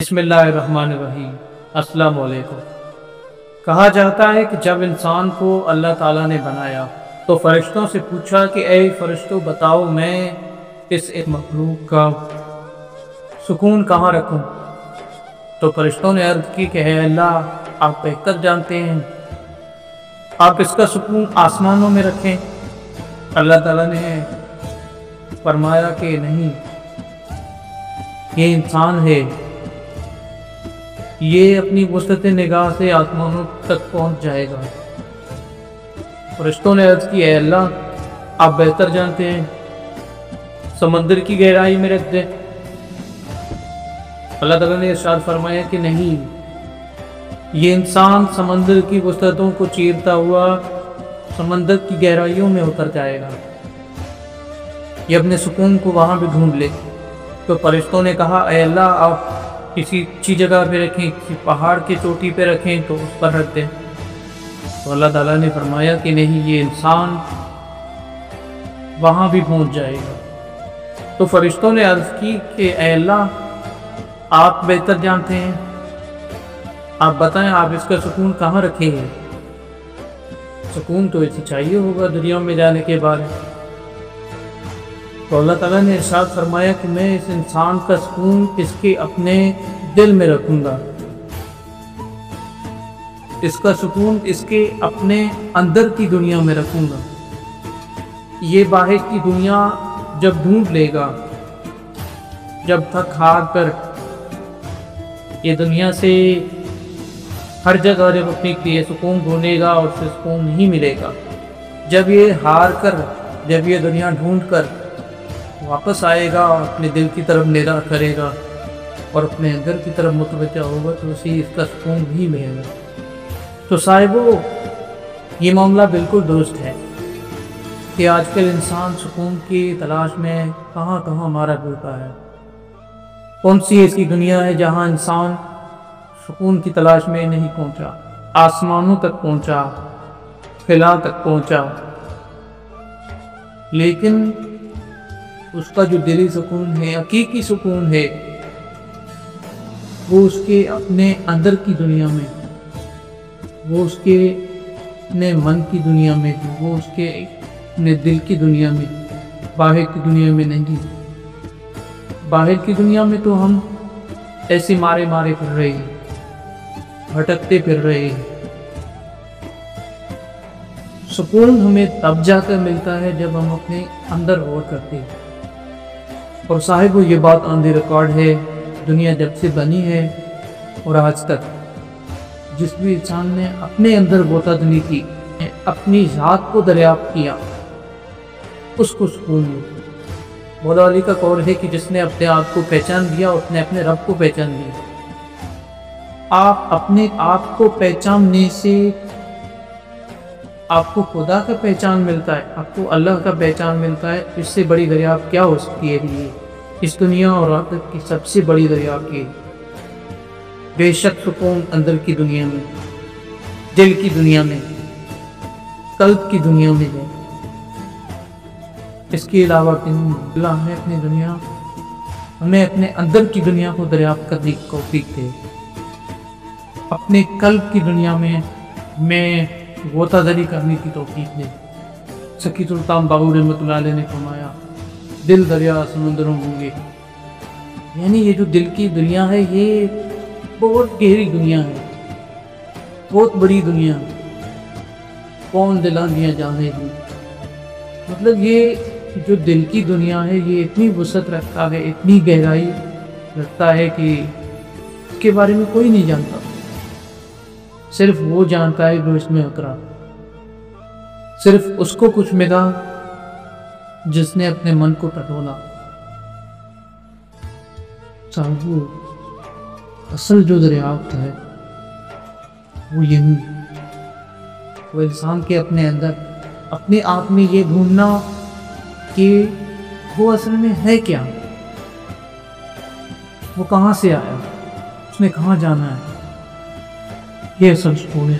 بسم اللہ الرحمن الرحیم۔ السلام علیکم۔ کہا جاتا ہے کہ جب انسان کو اللہ تعالیٰ نے بنایا تو فرشتوں سے پوچھا کہ اے فرشتوں بتاؤ میں اس ایک مخلوق کا سکون کہاں رکھوں؟ تو فرشتوں نے عرض کی کہ اے اللہ آپ بہتر جانتے ہیں، آپ اس کا سکون آسمانوں میں رکھیں۔ اللہ تعالیٰ نے فرمایا کہ نہیں، یہ انسان ہے، یہ اپنی وسعت نگاہ سے آسمانوں تک پہنچ جائے گا۔ فرشتوں نے عرض کی اے اللہ آپ بہتر جانتے ہیں، سمندر کی گہرائی میں رکھ دیں۔ اللہ تعالیٰ نے ارشاد فرمایا کہ نہیں، یہ انسان سمندر کی وسعتوں کو چیرتا ہوا سمندر کی گہرائیوں میں اتر جائے گا، یہ اپنے سکون کو وہاں بھی ڈھونڈ لے۔ تو فرشتوں نے کہا اے اللہ آپ کسی اچھی جگہ پہ رکھیں، کسی پہاڑ کی چوٹی پہ رکھیں تو اس پر رکھ دیں۔ تو اللہ تعالیٰ نے فرمایا کہ نہیں، یہ انسان وہاں بھی پہنچ جائے گا۔ تو فرشتوں نے عرض کی کہ اے اللہ آپ بہتر جانتے ہیں، آپ بتائیں آپ اس کا سکون کہاں رکھیں گے؟ سکون تو اسے چاہیے ہوگا دنیا میں جانے کے بعد۔ تو اللہ تعالیٰ نے ارشاد فرمایا کہ میں اس انسان کا سکون اس کے اپنے دل میں رکھوں گا، اس کا سکون اس کے اپنے اندر کی دنیا میں رکھوں گا۔ یہ باہر کی دنیا جب ڈھونڈ لے گا، جب تھک ہار کر یہ دنیا سے ہر جگہ جب اپنے لیے سکون ڈھونڈے گا اور اسے سکون نہیں ملے گا، جب یہ ہار کر، جب یہ دنیا ڈھونڈ کر واپس آئے گا اور اپنے دل کی طرف نگاہ کرے گا اور اپنے اندر کی طرف متوجہ ہوگا تو اسے اس کا سکون بھی ملے گا۔ تو صاحبو یہ معاملہ بالکل درست ہے کہ آج کل انسان سکون کی تلاش میں کہاں کہاں مارا پھرتا ہے۔ کون سی ایسی دنیا ہے جہاں انسان سکون کی تلاش میں نہیں پہنچا، آسمانوں تک پہنچا، خلا تک پہنچا، لیکن اس کا جو دلی سکون ہے، حقیقی سکون ہے، وہ اس کے اپنے اندر کی دنیا میں، وہ اس کے اپنے من کی دنیا میں، وہ اس کے اپنے دل کی دنیا میں، باہر کی دنیا میں نہیں۔ باہر کی دنیا میں تو ہم ایسے مارے مارے پھر رہے ہیں، بھٹکتے پھر رہے ہیں۔ سکون ہمیں تب جا کر ملتا ہے جب ہم اپنے اندر غور کرتے ہیں۔ اور صاحب یہ بات آن دی ریکارڈ ہے، دنیا جب سے بنی ہے اور آج تک جس بھی انسان نے اپنے اندر غوطہ دنی کی، اپنی ذات کو دریافت کیا، اس کو سکون ملا۔ مولا علی کا قول ہے کہ جس نے اپنے آپ کو پہچان لیا اس نے اپنے رب کو پہچان لیا۔ آپ اپنے آپ کو پہچاننے سے آپ کو خدا کا پہچان ملتا ہے، آپ کو اللہ کا پہچان ملتا ہے۔ اس سے بڑی دریافت کیا ہو سکتی ہے؟ یہ اس دنیا اور آخرت کی سب سے بڑی دریافت یہ بے شک سکون اندر کی دنیا میں، دل کی دنیا میں، قلب کی دنیا میں ہے۔ اس کے علاوہ اللہ ہمیں اپنے اندر کی دنیا کو دریافت کرنے کی توفیق دے، اپنے قلب کی دنیا میں غوطہ دری کرنے کی توفیق دے۔ سکی سلطان باہو رحمۃ اللہ علیہ نے فرمایا دل دریا سمندروں ہوں گے، یعنی یہ جو دل کی دنیا ہے یہ بہت گہری دنیا ہے، بہت بڑی دنیا ہے، کون دلان دیا جانے دی۔ مطلب یہ جو دل کی دنیا ہے یہ اتنی وسعت رکھتا ہے، اتنی گہرائی رکھتا ہے کہ اس کے بارے میں کوئی نہیں جانتا، صرف وہ جانتا ہے جو اس میں اترا، صرف اس کو کچھ ملا جس نے اپنے من کو ٹٹولا۔ صاحبو اصل جو دریافت ہے وہ یہی، وہ انسان کے اپنے اندر اپنے آپ میں یہ ڈھونڈنا کہ وہ اصل میں ہے کیا، وہ کہاں سے آیا، اس نے کہاں جانا ہے، یہ اصل سکون ہے۔